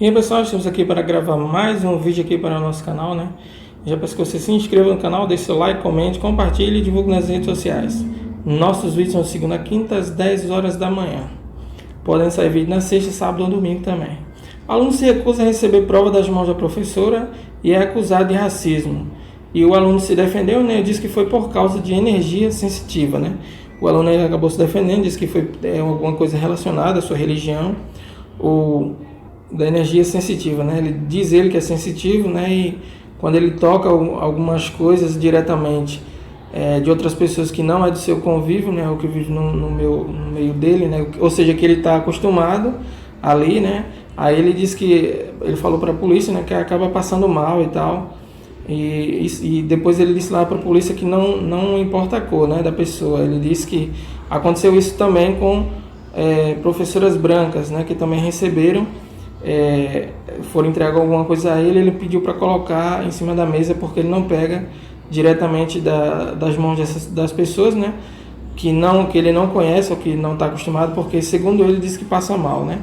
E aí pessoal, estamos aqui para gravar mais um vídeo aqui para o nosso canal, né? Já peço que você se inscreva no canal, deixe seu like, comente, compartilhe e divulgue nas redes sociais. Nossos vídeos são segunda a quinta às 10 horas da manhã. Podem sair vídeo na sexta, sábado ou domingo também. O aluno se recusa a receber prova das mãos da professora e é acusado de racismo. E o aluno se defendeu, né? Disse que foi por causa de energia sensitiva, né? O aluno acabou se defendendo, disse que foi alguma coisa relacionada à sua religião ou da energia sensitiva, né? Ele diz que é sensitivo, né? E quando ele toca algumas coisas diretamente de outras pessoas que não é do seu convívio, né? Ou que vive no meio dele, né? Ou seja, que ele está acostumado ali, né? Aí ele diz que ele falou para a polícia, né? Que acaba passando mal e tal. E depois ele disse lá para a polícia que não importa a cor, né, da pessoa. Ele disse que aconteceu isso também com professoras brancas, né, que também receberam, foram entregar alguma coisa a ele pediu para colocar em cima da mesa porque ele não pega diretamente das mãos das pessoas, né, que ele não conhece ou que não está acostumado, porque segundo ele disse que passa mal, né.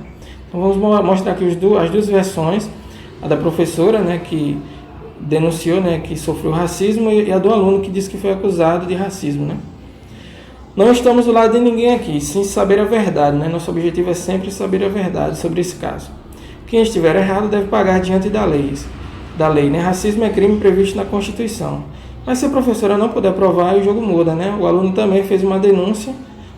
Então vamos mostrar aqui as duas versões, a da professora, né, que denunciou, né, que sofreu racismo, e a do aluno que disse que foi acusado de racismo, né. Não estamos do lado de ninguém aqui, sim saber a verdade, né. Nosso objetivo é sempre saber a verdade sobre esse caso. Quem estiver errado deve pagar diante da lei, né. Racismo é crime previsto na Constituição. Mas se a professora não puder provar, o jogo muda, né. O aluno também fez uma denúncia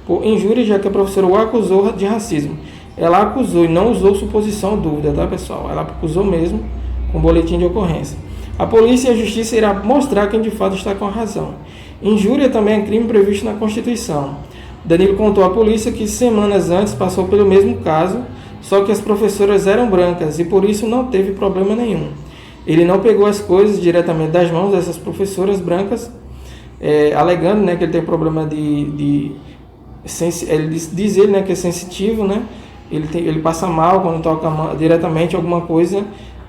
por injúria, já que a professora o acusou de racismo. Ela acusou e não usou suposição ou dúvida, tá, pessoal? Ela acusou mesmo com boletim de ocorrência. A polícia e a justiça irá mostrar quem de fato está com a razão. Injúria também é crime previsto na Constituição. Danilo contou à polícia que semanas antes passou pelo mesmo caso, só que as professoras eram brancas e por isso não teve problema nenhum. Ele não pegou as coisas diretamente das mãos dessas professoras brancas, alegando, né, que ele tem problema ele diz né, que é sensitivo, né? Ele passa mal quando toca diretamente alguma coisa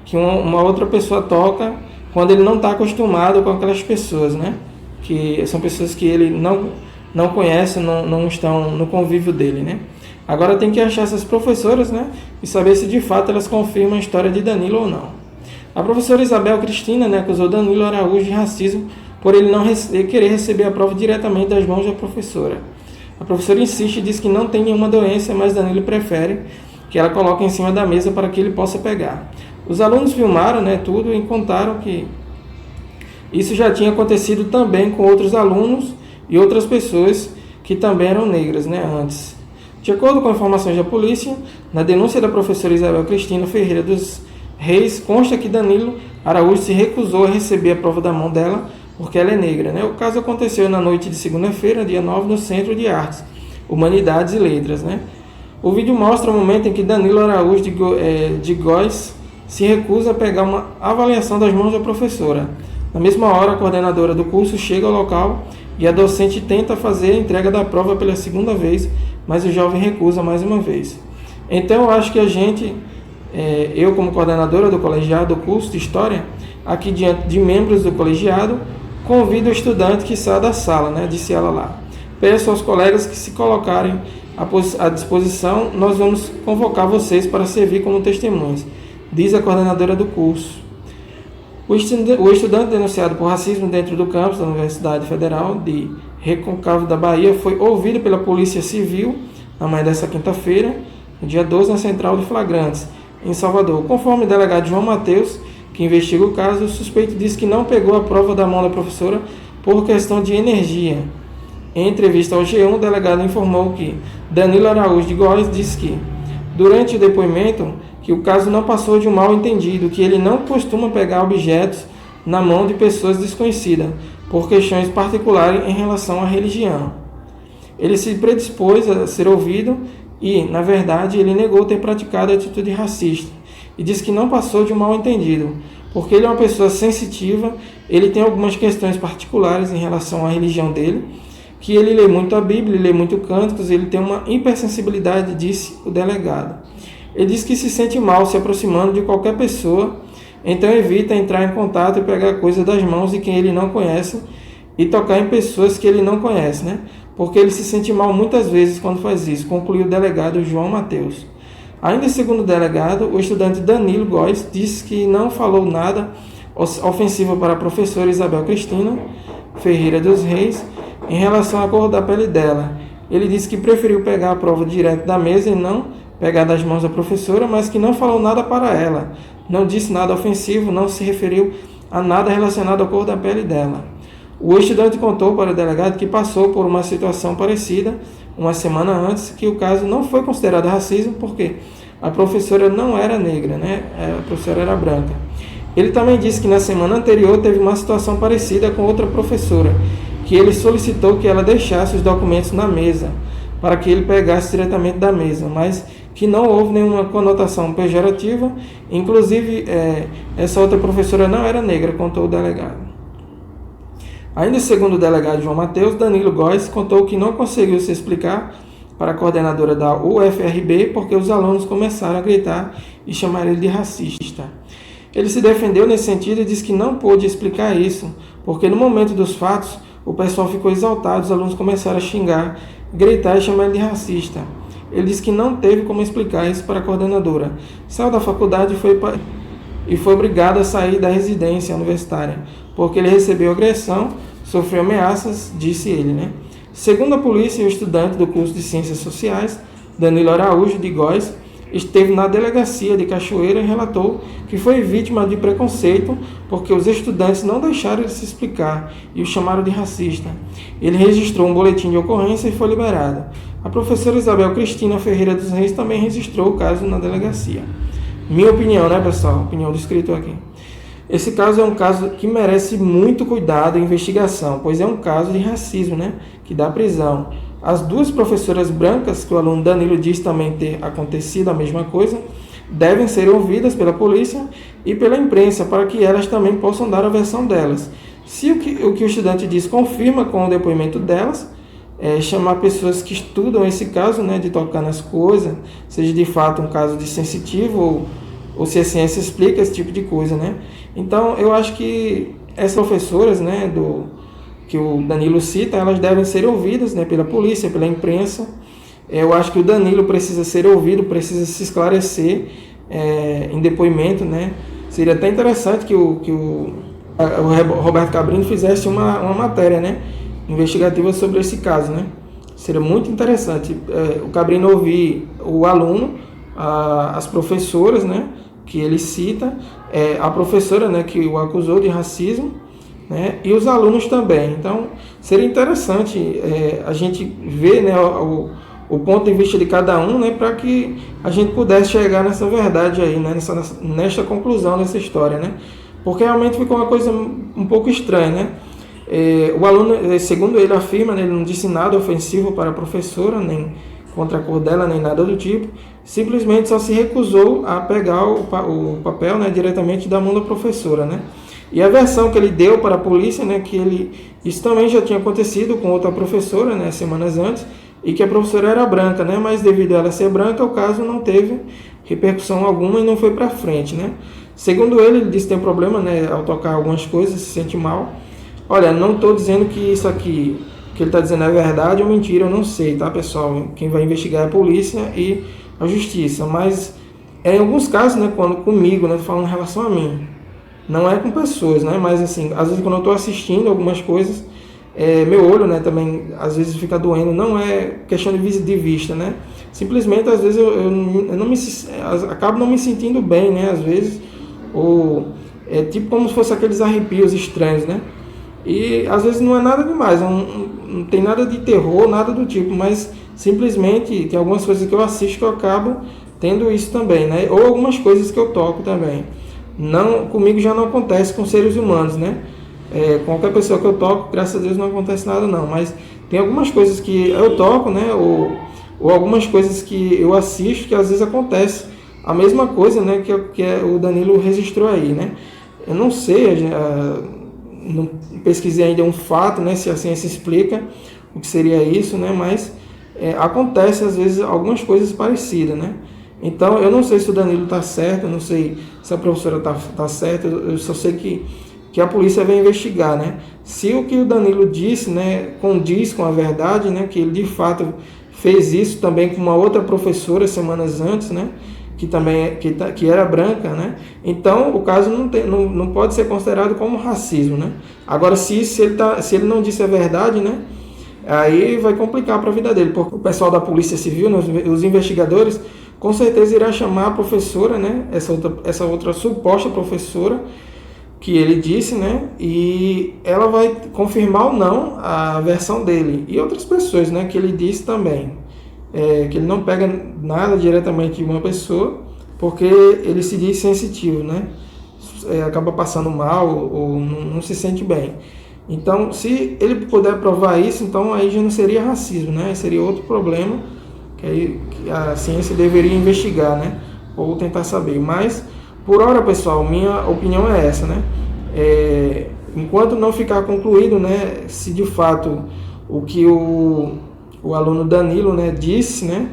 que uma outra pessoa toca, quando ele não está acostumado com aquelas pessoas, né? Que são pessoas que ele não conhece, não estão no convívio dele, né? Agora tem que achar essas professoras, né? E saber se de fato elas confirmam a história de Danilo ou não. A professora Isabel Cristina, né, acusou Danilo Araújo de racismo por ele não querer receber a prova diretamente das mãos da professora. A professora insiste e diz que não tem nenhuma doença, mas Danilo prefere que ela coloque em cima da mesa para que ele possa pegar. Os alunos filmaram, né, tudo e contaram que isso já tinha acontecido também com outros alunos e outras pessoas que também eram negras, né, antes. De acordo com informações da polícia, na denúncia da professora Isabel Cristina Ferreira dos Reis, consta que Danilo Araújo se recusou a receber a prova da mão dela porque ela é negra, né? O caso aconteceu na noite de segunda-feira, dia 9, no Centro de Artes, Humanidades e Letras, né? O vídeo mostra o momento em que Danilo Araújo de Góes se recusa a pegar uma avaliação das mãos da professora. Na mesma hora, a coordenadora do curso chega ao local e a docente tenta fazer a entrega da prova pela segunda vez, mas o jovem recusa mais uma vez. Então, eu acho que eu como coordenadora do colegiado do curso de História, aqui diante de membros do colegiado, convido o estudante que sai da sala, né, disse ela lá. Peço aos colegas que se colocarem à disposição, nós vamos convocar vocês para servir como testemunhas, diz a coordenadora do curso. O estudante denunciado por racismo dentro do campus da Universidade Federal de Recôncavo da Bahia foi ouvido pela Polícia Civil na manhã desta quinta-feira, no dia 12, na Central de Flagrantes, em Salvador. Conforme o delegado João Mateus, que investiga o caso, o suspeito disse que não pegou a prova da mão da professora por questão de energia. Em entrevista ao G1, o delegado informou que Danilo Araújo de Góes disse que, durante o depoimento, que o caso não passou de um mal-entendido, que ele não costuma pegar objetos na mão de pessoas desconhecidas, por questões particulares em relação à religião. Ele se predispôs a ser ouvido e, na verdade, ele negou ter praticado atitude racista e disse que não passou de um mal-entendido, porque ele é uma pessoa sensitiva, ele tem algumas questões particulares em relação à religião dele, que ele lê muito a Bíblia, lê muito cânticos, ele tem uma hipersensibilidade, disse o delegado. Ele diz que se sente mal se aproximando de qualquer pessoa, então evita entrar em contato e pegar coisa das mãos de quem ele não conhece e tocar em pessoas que ele não conhece, né? Porque ele se sente mal muitas vezes quando faz isso, concluiu o delegado João Mateus. Ainda segundo o delegado, o estudante Danilo Góes disse que não falou nada ofensivo para a professora Isabel Cristina Ferreira dos Reis em relação à cor da pele dela. Ele disse que preferiu pegar a prova direto da mesa e não pegar das mãos da professora, mas que não falou nada para ela. Não disse nada ofensivo, não se referiu a nada relacionado à cor da pele dela. O estudante contou para o delegado que passou por uma situação parecida uma semana antes, que o caso não foi considerado racismo porque a professora não era negra, né? A professora era branca. Ele também disse que na semana anterior teve uma situação parecida com outra professora, que ele solicitou que ela deixasse os documentos na mesa, para que ele pegasse diretamente da mesa, mas que não houve nenhuma conotação pejorativa, inclusive essa outra professora não era negra, contou o delegado. Ainda segundo o delegado João Mateus, Danilo Góes contou que não conseguiu se explicar para a coordenadora da UFRB porque os alunos começaram a gritar e chamar ele de racista. Ele se defendeu nesse sentido e disse que não pôde explicar isso, porque no momento dos fatos o pessoal ficou exaltado, os alunos começaram a xingar, gritar e chamar ele de racista. Ele disse que não teve como explicar isso para a coordenadora. Saiu da faculdade e foi obrigado a sair da residência universitária, porque ele recebeu agressão, sofreu ameaças, disse ele, né? Segundo a polícia, o estudante do curso de Ciências Sociais, Danilo Araújo de Góes, esteve na delegacia de Cachoeira e relatou que foi vítima de preconceito porque os estudantes não deixaram ele se explicar e o chamaram de racista. Ele registrou um boletim de ocorrência e foi liberado. A professora Isabel Cristina Ferreira dos Reis também registrou o caso na delegacia. Minha opinião, né, pessoal? Opinião do escritor aqui. Esse caso é um caso que merece muito cuidado e investigação, pois é um caso de racismo, né, que dá prisão. As duas professoras brancas, que o aluno Danilo diz também ter acontecido a mesma coisa, devem ser ouvidas pela polícia e pela imprensa para que elas também possam dar a versão delas. Se o que o estudante diz confirma com o depoimento delas, chamar pessoas que estudam esse caso, né, de tocar nas coisas, seja de fato um caso de sensitivo ou se a ciência explica esse tipo de coisa, né? Então, eu acho que essas professoras, né, que o Danilo cita, elas devem ser ouvidas, né, pela polícia, pela imprensa. Eu acho que o Danilo precisa ser ouvido, precisa se esclarecer em depoimento, né? Seria até interessante que o Roberto Cabrini fizesse uma matéria, né, investigativa sobre esse caso, né? Seria muito interessante o Cabrini ouvir o aluno, as professoras, né, que ele cita, a professora, né, que o acusou de racismo, né, e os alunos também. Então, seria interessante a gente ver, né, o ponto de vista de cada um, né, para que a gente pudesse chegar nessa verdade aí, né, nesta conclusão dessa história, né? Porque realmente ficou uma coisa um pouco estranha, né? O aluno, segundo ele afirma, né, ele não disse nada ofensivo para a professora, nem contra a cor dela, nem nada do tipo, simplesmente só se recusou a pegar o papel, né, diretamente da mão da professora, né? E a versão que ele deu para a polícia, né, que isso também já tinha acontecido com outra professora, né, semanas antes, e que a professora era branca, né, mas devido a ela ser branca, o caso não teve repercussão alguma e não foi para frente, né? Segundo ele disse que tem problema, né, ao tocar algumas coisas, se sente mal. Olha, não estou dizendo que isso aqui que ele está dizendo é verdade ou mentira, eu não sei, tá, pessoal? Quem vai investigar é a polícia e a justiça, mas em alguns casos, né, comigo, né, tô falando em relação a mim, não é com pessoas, né, mas assim, às vezes quando eu estou assistindo algumas coisas, meu olho, né, também às vezes fica doendo, não é questão de vista, né, simplesmente às vezes eu não me acabo não me sentindo bem, né, às vezes, ou tipo como se fosse aqueles arrepios estranhos, né. E às vezes não é nada demais, não tem nada de terror, nada do tipo, mas simplesmente tem algumas coisas que eu assisto que eu acabo tendo isso também, né? Ou algumas coisas que eu toco também. Não, comigo já não acontece com seres humanos, né? Qualquer pessoa que eu toco, graças a Deus não acontece nada não, mas tem algumas coisas que eu toco, né? Ou algumas coisas que eu assisto que às vezes acontece a mesma coisa, né? Que o Danilo registrou aí, né? Eu não sei, não pesquisei ainda um fato, né, se a ciência explica o que seria isso, né, mas acontece às vezes algumas coisas parecidas, né? Então eu não sei se o Danilo está certo, eu não sei se a professora está certa, eu só sei que que a polícia vai investigar, né? Se o que o Danilo disse, né, condiz com a verdade, né, que ele de fato fez isso também com uma outra professora semanas antes, né, que também que era branca, né? Então o caso não pode ser considerado como racismo, né? Agora se ele não disse a verdade, né, aí vai complicar para a vida dele, porque o pessoal da Polícia Civil, né, os investigadores, com certeza irá chamar a professora, né, essa outra suposta professora que ele disse, né, e ela vai confirmar ou não a versão dele. E outras pessoas, né, que ele disse também, que ele não pega nada diretamente de uma pessoa, porque ele se diz sensitivo, né, acaba passando mal ou não se sente bem. Então, se ele puder provar isso, então aí já não seria racismo, né, seria outro problema que a ciência deveria investigar, né, ou tentar saber. Mas por hora, pessoal, minha opinião é essa, né? Enquanto não ficar concluído, né, se de fato o que o aluno Danilo, né, disse, né,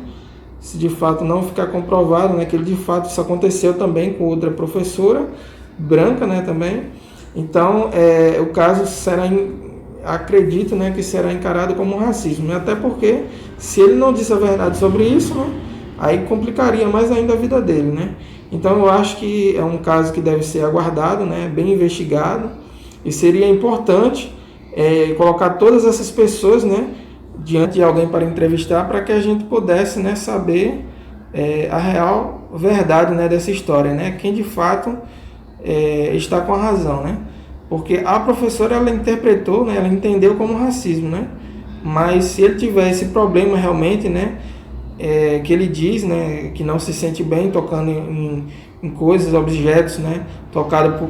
se de fato não ficar comprovado, né, que ele de fato isso aconteceu também com outra professora branca, né, também. Então, o caso será, acredito, né, que será encarado como racismo, né? Até porque se ele não disse a verdade sobre isso, né, aí complicaria mais ainda a vida dele, né? Então eu acho que é um caso que deve ser aguardado, né, bem investigado, e seria importante colocar todas essas pessoas, né, diante de alguém para entrevistar, para que a gente pudesse, né, saber a real verdade, né, dessa história, né, quem de fato está com a razão, né? Porque a professora, ela interpretou, né, ela entendeu como racismo, né? Mas se ele tiver esse problema realmente, né, que ele diz, né, que não se sente bem tocando em coisas, objetos, né, tocado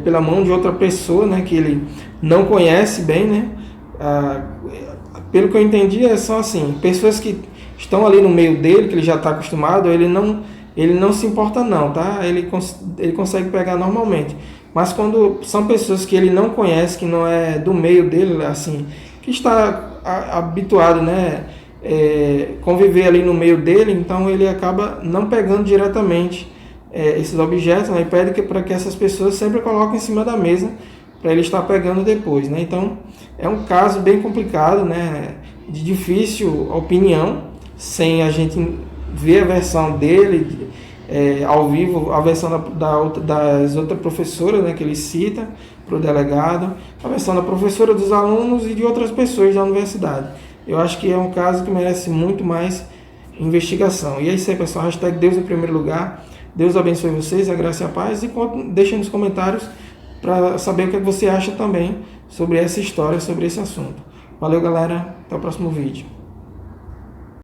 pela mão de outra pessoa, né, que ele não conhece bem, né, pelo que eu entendi, são assim, pessoas que estão ali no meio dele, que ele já está acostumado, ele não se importa não, tá? Ele consegue pegar normalmente. Mas quando são pessoas que ele não conhece, que não é do meio dele, assim, que está habituado, né, conviver ali no meio dele, então ele acaba não pegando diretamente esses objetos, né, e pede para que essas pessoas sempre coloquem em cima da mesa para ele estar pegando depois, né? Então é um caso bem complicado, né, de difícil opinião, sem a gente ver a versão dele ao vivo, a versão das outras professoras, né, que ele cita para o delegado, a versão da professora, dos alunos e de outras pessoas da universidade. Eu acho que é um caso que merece muito mais investigação. E é isso aí, pessoal. Hashtag Deus em primeiro lugar. Deus abençoe vocês, a graça e a paz. E deixem nos comentários para saber o que você acha também sobre essa história, sobre esse assunto. Valeu, galera. Até o próximo vídeo.